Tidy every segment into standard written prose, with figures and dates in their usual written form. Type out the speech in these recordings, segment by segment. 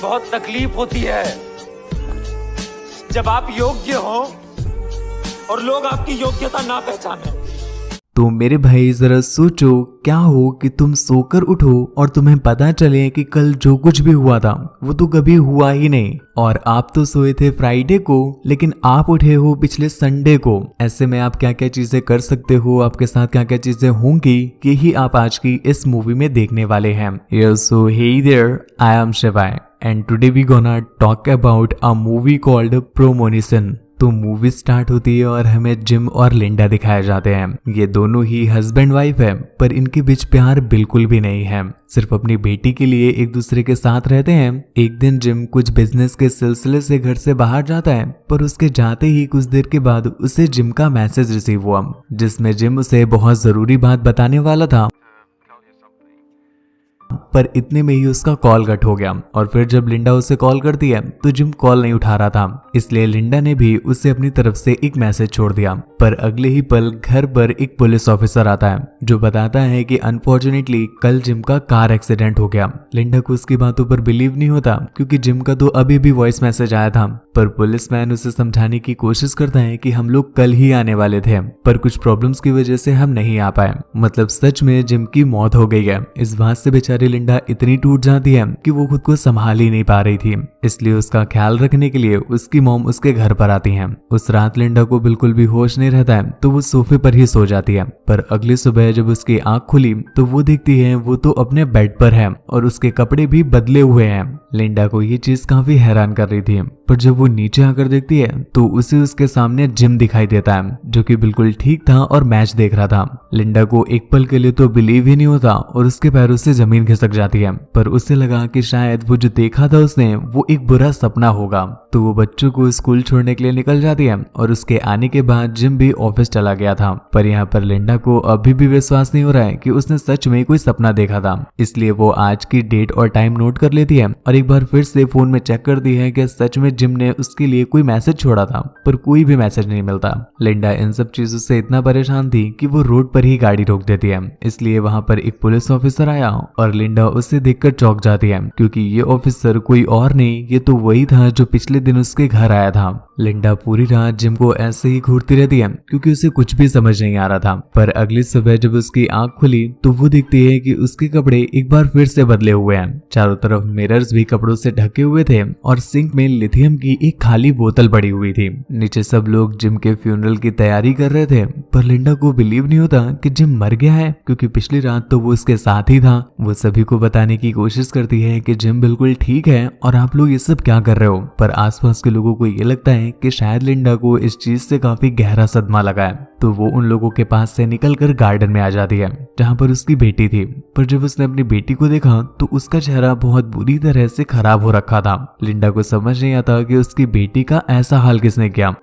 बहुत तकलीफ होती है जब आप योग्य हो और लोग आपकी योग्यता ना पहचाने। तो मेरे भाई जरा सोचो, क्या हो कि तुम सोकर उठो और तुम्हें पता चले कि कल जो कुछ भी हुआ था वो तो कभी हुआ ही नहीं, और आप तो सोए थे फ्राइडे को लेकिन आप उठे हो पिछले संडे को। ऐसे में आप क्या क्या चीजें कर सकते हो, आपके साथ क्या क्या चीजें होंगी, यही आप आज की इस मूवी में देखने वाले हैं। So hey there, I am Shivay and today we gonna talk about a movie called Premonition. तो मूवी स्टार्ट होती है और हमें जिम और लिंडा दिखाए जाते हैं। ये दोनों ही हस्बैंड वाइफ है, पर इनके बीच प्यार बिल्कुल भी नहीं है। सिर्फ अपनी बेटी के लिए एक दूसरे के साथ रहते हैं। एक दिन जिम कुछ बिजनेस के सिलसिले से घर से बाहर जाता है, पर उसके जाते ही कुछ देर के बाद उसे जिम का मैसेज रिसीव हुआ, जिसमें जिम उसे बहुत जरूरी बात बताने वाला था, पर इतने में ही उसका कॉल कट हो गया। और फिर जब लिंडा उसे कॉल करती है तो जिम कॉल नहीं उठा रहा था, इसलिए लिंडा ने भी उसे अपनी तरफ से एक मैसेज छोड़ दिया। पर अगले ही पल घर पर एक पुलिस ऑफिसर आता है जो बताता है कि अनफॉर्चुनेटली कल जिम का कार एक्सीडेंट हो गया। लिंडा को उसकी बातों पर बिलीव नहीं होता क्योंकि जिम का तो अभी भी वॉइस मैसेज आया था, पर पुलिसमैन उसे समझाने की कोशिश करता है कि हम लोग कल ही आने वाले थे, पर कुछ प्रॉब्लम्स की वजह से हम नहीं आ पाए। मतलब सच में जिम की मौत हो गई है। इस बात से बेचारी लिंडा इतनी टूट जाती है कि वो खुद को संभाल ही नहीं पा रही थी, इसलिए उसका ख्याल रखने के लिए उसकी मॉम उसके घर पर आती हैं। उस रात लिंडा को बिल्कुल भी होश नहीं रहता है, तो वो सोफे पर ही सो जाती है। पर अगली सुबह जब उसकी आंख खुली तो वो देखती है वो तो अपने बेड पर है और उसके कपड़े भी बदले हुए हैं। लिंडा को ये चीज काफी हैरान कर रही थी, पर जब वो नीचे आकर देखती है तो उसे उसके सामने जिम दिखाई देता है, जो कि बिल्कुल ठीक था और मैच देख रहा था। लिंडा को एक पल के लिए तो बिलीव ही नहीं होता और उसके पैरों से जमीन खिसक जाती है, पर उसे लगा कि शायद वो जो देखा था उसने वो एक बुरा सपना होगा। तो वो बच्चों को स्कूल छोड़ने के लिए निकल जाती है और उसके आने के बाद जिम भी ऑफिस चला गया था। पर यहाँ पर लिंडा को अभी भी विश्वास नहीं हो रहा है कि उसने सच में कोई सपना देखा था, इसलिए वो आज की डेट और टाइम नोट कर लेती है और एक बार फिर से फोन में चेक करती है कि सच में जिम ने उसके लिए कोई मैसेज छोड़ा था, पर कोई भी मैसेज नहीं मिलता। लिंडा इन सब चीजों से इतना परेशान थी कि वो रोड पर ही गाड़ी रोक देती है। इसलिए वहां पर एक पुलिस ऑफिसर आया और लिंडा उसे देखकर चौंक जाती है, क्योंकि ये ऑफिसर कोई और नहीं, ये तो वही था जो पिछले दिन उसके घर आया था। लिंडा पूरी रात जिम को ऐसे ही घूरती रहती है क्योंकि उसे कुछ भी समझ नहीं आ रहा था। पर अगली सुबह जब उसकी आंख खुली तो वो देखती है कि उसके कपड़े एक बार फिर से बदले हुए हैं। चारों तरफ मिरर्स भी कपड़ों से ढके हुए थे और सिंक में लिथियम की एक खाली बोतल पड़ी हुई थी। नीचे सब लोग जिम के फ्यूनरल की तैयारी कर रहे थे, पर लिंडा को बिलीव नहीं होता कि जिम मर गया है, क्योंकि पिछली रात तो वो उसके साथ ही था। वो सभी को बताने की कोशिश करती है कि जिम बिल्कुल ठीक है और आप लोग ये सब क्या कर रहे हो, पर आसपास के लोगों को ये लगता है कि शायद लिंडा को इस चीज से काफी गहरा सदमा लगा है। तो वो उन लोगों के पास से निकलकर गार्डन में आ जाती है जहाँ पर उसकी बेटी थी। पर जब उसने अपनी बेटी को देखा तो उसका चेहरा बहुत बुरी तरह से खराब हो रखा था। लिंडा को समझ नहीं आता कि उसकी बेटी का ऐसा हाल किसने किया।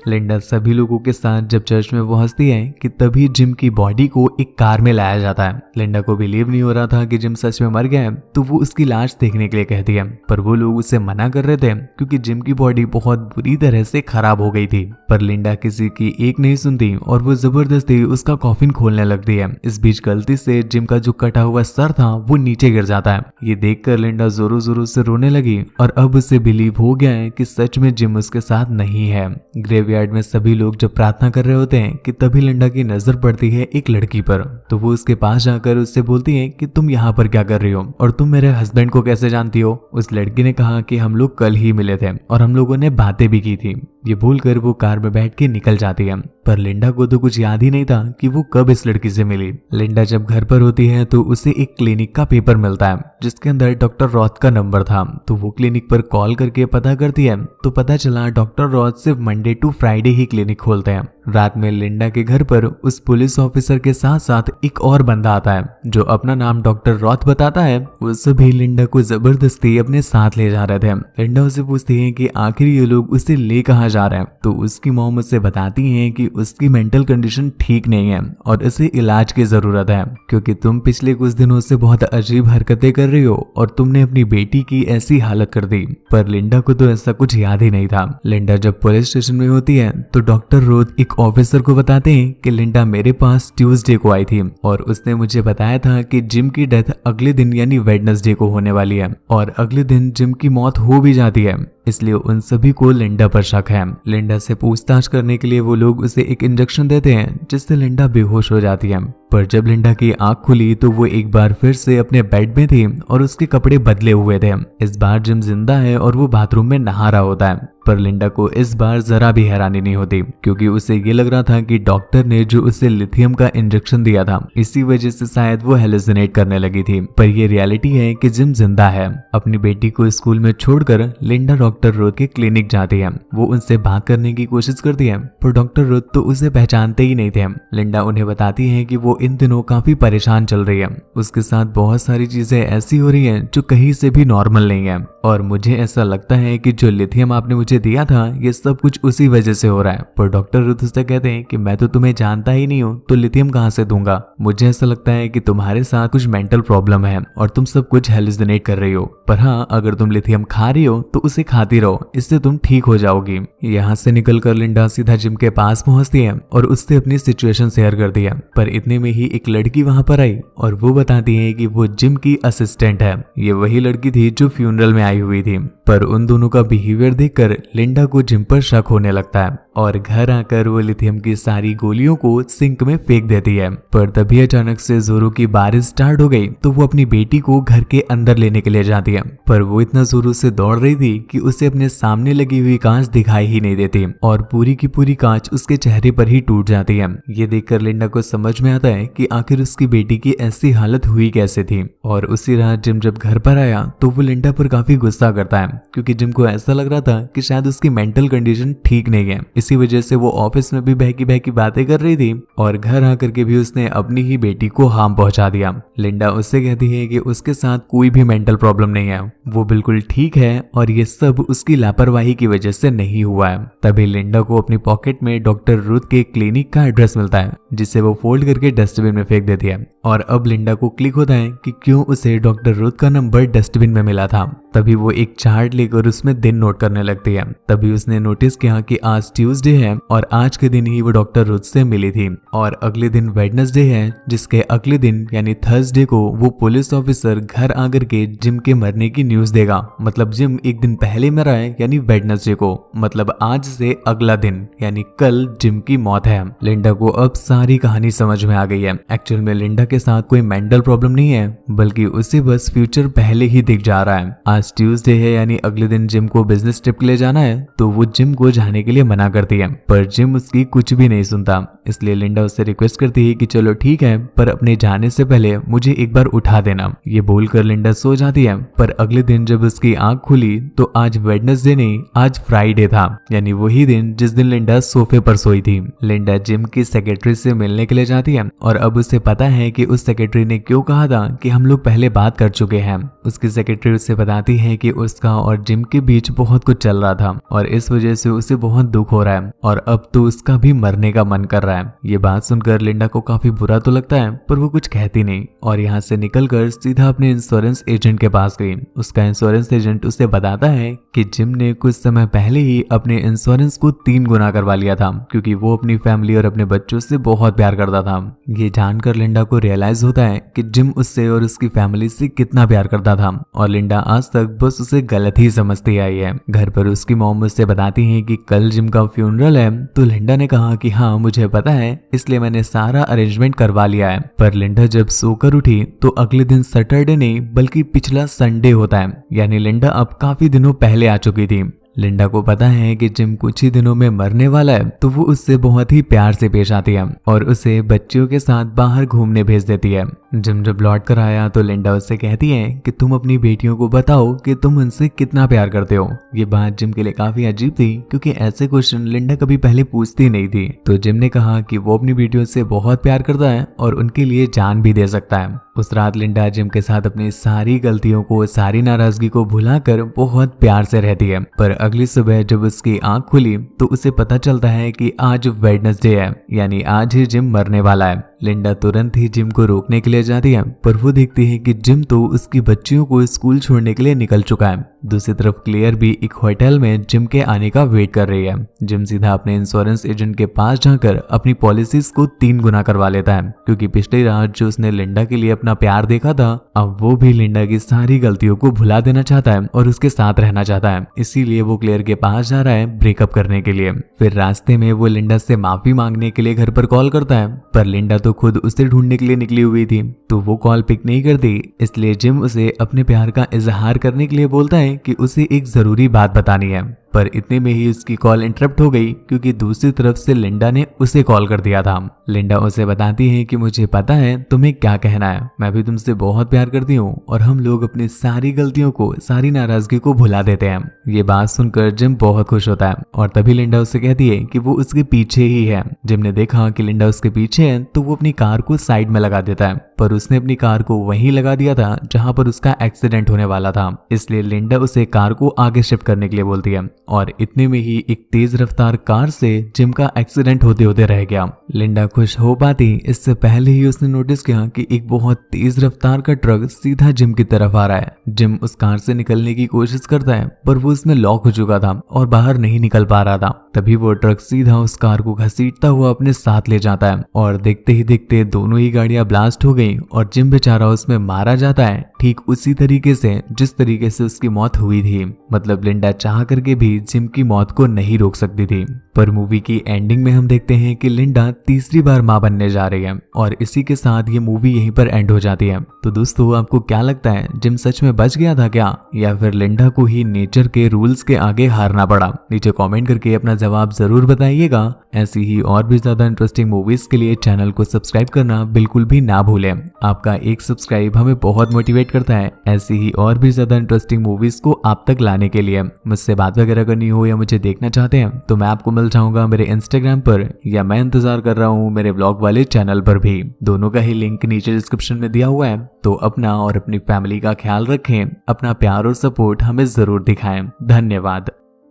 लिंडा सभी लोगों के साथ जब चर्च में पहुंचती है कि तभी जिम की बॉडी को एक कार में लाया जाता है। लिंडा को बिलीव नहीं हो रहा था कि जिम सच में मर गया है, तो वो उसकी लाश देखने के लिए कहती है, पर वो लोग उसे मना कर रहे थे क्योंकि जिम की बॉडी बहुत बुरी तरह से खराब हो गई थी। पर लिंडा किसी की एक नहीं सुनती और वो जबरदस्ती उसका कॉफिन खोलने लगती है। इस बीच गलती से जिम का जो कटा हुआ सर था वो नीचे गिर जाता है। ये देखकर लिंडा जोरों जोरों से रोने लगी और अब उसे बिलीव हो गया है कि सच में जिम उसके साथ नहीं है। ग्रेवयार्ड में सभी लोग जब प्रार्थना कर रहे होते हैं कि तभी लिंडा की नजर पड़ती है एक लड़की पर। तो वो उसके पास जाकर उससे बोलती है कि तुम यहाँ पर क्या कर रही हो और तुम मेरे हस्बैंड को कैसे जानती हो। उस लड़की ने कहा कि हम लोग कल ही मिले थे और हम लोगों ने बातें भी की थी। ये बोलकर वो कार में बैठ के निकल जाती है, पर लिंडा को तो कुछ याद ही नहीं था कि वो कब इस लड़की से मिली। लिंडा जब घर पर होती है तो उसे एक क्लिनिक का पेपर मिलता है जिसके अंदर डॉक्टर रॉथ का नंबर था। तो वो क्लिनिक पर कॉल करके पता करती है तो पता चला डॉक्टर रॉथ सिर्फ मंडे टू फ्राइडे ही क्लिनिक खोलते हैं। रात में लिंडा के घर पर उस पुलिस ऑफिसर के साथ साथ एक और बंदा आता है जो अपना नाम डॉक्टर रॉथ बताता है। वो सभी लिंडा को जबरदस्ती अपने साथ ले जा रहे थे। लिंडा उसे पूछती है कि आखिर ये लोग उसे ले कहाँ समझ आ रहा है। तो उसकी मॉम उससे बताती है कि उसकी मेंटल कंडीशन ठीक नहीं है और उसे इलाज की जरूरत है, क्योंकि तुम पिछले कुछ दिनों से बहुत अजीब हरकतें कर रही हो और तुमने अपनी बेटी की ऐसी हालत कर दी। पर लिंडा को तो ऐसा कुछ याद ही नहीं था। लिंडा जब पुलिस स्टेशन में होती है तो डॉक्टर रोथ एक ऑफिसर को बताते हैं कि लिंडा मेरे पास ट्यूसडे को आई थी और उसने मुझे बताया था कि जिम की डेथ अगले दिन यानी वेडनेसडे को होने वाली है और अगले दिन जिम की मौत हो भी जाती है, इसलिए उन सभी को लिंडा पर शक है। लिंडा से पूछताछ करने के लिए वो लोग उसे एक इंजेक्शन देते हैं जिससे लिंडा बेहोश हो जाती है। पर जब लिंडा की आंख खुली तो वो एक बार फिर से अपने बेड में थी और उसके कपड़े बदले हुए थे। इस बार जिम जिंदा है और वो बाथरूम में नहा रहा होता है। पर लिंडा को इस बार जरा भी हैरानी नहीं होती, क्योंकि उसे ये लग रहा था कि डॉक्टर ने जो उसे लिथियम का इंजेक्शन दिया था इसी वजह से शायद वो हेलुसिनेट करने लगी थी। पर ये रियलिटी है कि जिम जिंदा है। अपनी बेटी को स्कूल में छोड़कर लिंडा डॉक्टर रोथ के क्लिनिक जाती है। वो उनसे बात करने की कोशिश करती है पर डॉक्टर रोथ तो उसे पहचानते ही नहीं थे। लिंडा उन्हें बताती है कि वो इन दिनों काफी परेशान चल रही है, उसके साथ बहुत सारी चीजें ऐसी हो रही हैं जो कहीं से भी नॉर्मल नहीं है और मुझे ऐसा लगता है कि जो लिथियम आपने मुझे दिया था ये सब कुछ उसी वजह से हो रहा है। पर डॉक्टर रुथ उससे कहते हैं कि मैं तो तुम्हें जानता ही नहीं हूँ तो लिथियम कहाँ से दूंगा। मुझे ऐसा लगता है कि तुम्हारे साथ कुछ मेंटल प्रॉब्लम है और तुम सब कुछ हेलुसिनेट कर रही हो। पर हाँ, अगर तुम लिथियम खा रही हो तो उसे खाती रहो, इससे तुम ठीक हो जाओगी। यहाँ से निकलकर लिंडा सीधा जिम के पास पहुंचती है और उससे अपनी सिचुएशन शेयर करती है। पर इतने में ही एक लड़की वहां पर आई और वो बताती है कि वो जिम की असिस्टेंट है। ये वही लड़की थी जो फ्यूनरल में आई हुई थी। पर उन दोनों का बिहेवियर देखकर लिंडा को जिम पर शक होने लगता है और घर आकर वो लिथियम की सारी गोलियों को सिंक में फेंक देती है। पर तभी अचानक से जोरों की बारिश स्टार्ट हो गई तो वो अपनी बेटी को घर के अंदर लेने के लिए जाती है। पर वो इतना जोरों से दौड़ रही थी कि उसे अपने सामने लगी हुई कांच दिखाई ही नहीं देती और पूरी की पूरी कांच उसके चेहरे पर ही टूट जाती है। ये देखकर लिंडा को समझ में आता है कि आखिर उसकी बेटी की ऐसी हालत हुई कैसे थी। और उसी रात जिम जब घर पर आया तो वो लिंडा पर काफी गुस्सा करता है, क्योंकि जिम को ऐसा लग रहा था कि शायद उसकी मेंटल कंडीशन ठीक नहीं है। इसी वजह से वो ऑफिस में भी बहकी बहकी बातें कर रही थी और घर आकर के भी उसने अपनी ही बेटी को हार्म पहुंचा दिया। लिंडा उससे कहती है कि उसके साथ कोई भी मेंटल प्रॉब्लम नहीं है, वो बिल्कुल ठीक है और ये सब उसकी लापरवाही की वजह से नहीं हुआ है। तभी लिंडा को अपनी पॉकेट में डॉक्टर रुथ के क्लिनिक का एड्रेस मिलता है, जिसे वो फोल्ड करके डस्टबिन में फेंक देती है। और अब लिंडा को क्लिक होता है कि क्यों उसे डॉक्टर रुथ का नंबर डस्टबिन में मिला था। तभी वो एक चार्ट लेकर उसमें दिन नोट करने लगती है। तभी उसने नोटिस किया कि आज ट्यूसडे है और आज के दिन ही वो डॉक्टर रुथ से मिली थी और अगले दिन वेडनेसडे है, जिसके अगले दिन यानी थर्सडे को वो पुलिस ऑफिसर घर आकर के जिम के मरने की न्यूज देगा। मतलब जिम एक दिन पहले मरा है यानी वेडनेसडे को, मतलब आज से अगला दिन यानी कल जिम की मौत है। लिंडा को अब सारी कहानी समझ में आ गई है। एक्चुअल में लिंडा के साथ कोई मेंटल प्रॉब्लम नहीं है, बल्कि उसे बस फ्यूचर पहले ही दिख जा रहा है। आज ट्यूसडे है यानी अगले दिन जिम को बिजनेस ट्रिप के लिए जाना है, तो वो जिम को जाने के लिए मना करती है। पर जिम उसकी कुछ भी नहीं सुनता, इसलिए लिंडा उससे रिक्वेस्ट करती है कि चलो ठीक है, पर अपने जाने से पहले मुझे एक बार उठा देना। ये बोलकर लिंडा सो जाती है। पर अगले दिन जब उसकी आंख खुली तो आज वेडनेसडे नहीं, आज फ्राइडे था, यानी वही दिन जिस दिन लिंडा सोफे पर सोई थी। लिंडा जिम की सेक्रेटरी से मिलने के लिए जाती है और अब उसे पता है कि उस सेक्रेटरी ने क्यों कहा था कि हम लोग पहले बात कर चुके हैं। उसकी सेक्रेटरी उससे बताती है कि उसका और जिम के बीच बहुत कुछ चल रहा था और इस वजह से उसे बहुत दुख हो रहा है और अब तो उसका भी मरने का मन कर रहा है। ये बात सुनकर लिंडा को काफी बुरा तो लगता है, पर वो कुछ कहती नहीं और यहाँ से निकलकर सीधा अपने इंश्योरेंस एजेंट के पास गई। उसका इंश्योरेंस एजेंट उसे बताता है कि जिम ने कुछ समय पहले ही अपने इंश्योरेंस को 3 गुना करवा लिया था, क्योंकि वो अपनी फैमिली और अपने बच्चों से बहुत प्यार करता था। ये जानकर लिंडा को रियलाइज होता है कि जिम उससे और उसकी फैमिली से कितना प्यार करता था और लिंडा आज तक बस उसे गलत ही समझती आई है। घर पर उसकी मॉम उससे बताती है कि कल जिम का फ्यूनरल है, तो लिंडा ने कहा कि हाँ मुझे पता है, इसलिए मैंने सारा अरेंजमेंट करवा लिया है। पर लिंडा जब सोकर उठी तो अगले दिन सैटरडे नहीं बल्कि पिछला संडे होता है, यानी लिंडा अब काफी दिनों पहले आ चुकी थी। लिंडा को पता है कि जिम कुछ ही दिनों में मरने वाला है, तो वो उससे बहुत ही प्यार से पेश आती है और उसे बच्चियों के साथ बाहर घूमने भेज देती है। जिम जब लौट कर आया तो लिंडा उससे कहती है कि तुम अपनी बेटियों को बताओ कि तुम उनसे कितना प्यार करते हो। ये बात जिम के लिए काफी अजीब थी क्योंकि ऐसे क्वेश्चन लिंडा कभी पहले पूछती नहीं थी। तो जिम ने कहा कि वो अपनी बेटियों से बहुत प्यार करता है और उनके लिए जान भी दे सकता है। उस रात लिंडा जिम के साथ अपनी सारी गलतियों को, सारी नाराजगी को भुलाकर बहुत प्यार से रहती है। पर अगली सुबह जब उसकी आंख खुली तो उसे पता चलता है कि आज वेडनेसडे है, यानी आज ही जिम मरने वाला है। लिंडा तुरंत ही जिम को रोकने के लिए जाती है, पर वो देखती है कि जिम तो उसकी बच्चियों को स्कूल छोड़ने के लिए निकल चुका है। दूसरी तरफ क्लेयर भी एक होटल में जिम के आने का वेट कर रही है। जिम सीधा अपने इंश्योरेंस एजेंट के पास जाकर अपनी पॉलिसीज को 3 गुना करवा लेता है, क्योंकि पिछली रात जो उसने लिंडा के लिए अपना प्यार देखा था, अब वो भी लिंडा की सारी गलतियों को भुला देना चाहता है और उसके साथ रहना चाहता है। इसीलिए वो क्लेयर के पास जा रहा है ब्रेकअप करने के लिए। फिर रास्ते में वो लिंडा से माफी मांगने के लिए घर पर कॉल करता है, पर लिंडा तो खुद उसे ढूंढने के लिए निकली हुई थी, तो वो कॉल पिक नहीं करती। इसलिए जिम उसे अपने प्यार का इजहार करने के लिए बोलता है कि उसे एक जरूरी बात बतानी है। पर इतने में ही उसकी कॉल इंटरप्ट हो गई क्योंकि दूसरी तरफ से लिंडा ने उसे कॉल कर दिया था। लिंडा उसे बताती है कि मुझे पता है तुम्हें क्या कहना है, मैं भी तुमसे बहुत प्यार करती हूँ और हम लोग अपनी सारी गलतियों को, सारी नाराजगी को भुला देते हैं। ये बात सुनकर जिम बहुत खुश होता है और तभी लिंडा उससे कहती है कि वो उसके पीछे ही है। जिम ने देखा कि लिंडा उसके पीछे है तो वो अपनी कार को साइड में लगा देता है, पर उसने अपनी कार को वहीं लगा दिया था जहां पर उसका एक्सीडेंट होने वाला था। इसलिए लिंडा उसे कार को आगे शिफ्ट करने के लिए बोलती है और इतने में ही एक तेज रफ्तार कार से जिम का एक्सीडेंट होते होते रह गया। लिंडा खुश हो पाती इससे पहले ही उसने नोटिस किया कि एक बहुत तेज रफ्तार का ट्रक सीधा जिम की तरफ आ रहा है। जिम उस कार से निकलने की कोशिश करता है, पर वो उसमें लॉक हो चुका था और बाहर नहीं निकल पा रहा था। तभी वो ट्रक सीधा उस कार को घसीटता हुआ अपने साथ ले जाता है और देखते ही देखते दोनों ही गाड़ियां ब्लास्ट हो गई और जिम बेचारा उसमें मारा जाता है, ठीक उसी तरीके से जिस तरीके से उसकी मौत हुई थी। मतलब लिंडा चाह करके भी जिम की मौत को नहीं रोक सकती थी। पर मूवी की एंडिंग में हम देखते हैं कि लिंडा तीसरी बार मां बनने जा रही है और इसी के साथ ये मूवी यहीं पर एंड हो जाती है। तो दोस्तों, आपको क्या लगता है, जिम सच में बच गया था क्या, या फिर लिंडा को ही नेचर के रूल्स के आगे हारना पड़ा? नीचे कमेंट करके अपना जवाब जरूर बताइएगा। ऐसी ही और भी ज्यादा इंटरेस्टिंग मूवीज के लिए चैनल को सब्सक्राइब करना बिल्कुल भी ना भूलें। आपका एक सब्सक्राइब हमें बहुत मोटिवेट करता है ऐसी ही और भी ज्यादा इंटरेस्टिंग मूवीज को आप तक लाने के लिए। मुझसे बात वगैरह करनी हो या मुझे देखना चाहते हैं तो मैं आपको मिल जाऊंगा मेरे इंस्टाग्राम पर, या मैं इंतजार कर रहा हूँ मेरे ब्लॉग वाले चैनल पर भी। दोनों का ही लिंक नीचे डिस्क्रिप्शन में दिया हुआ है। तो अपना और अपनी फैमिली का ख्याल रखें, अपना प्यार और सपोर्ट हमें जरूर दिखाएं। धन्यवाद।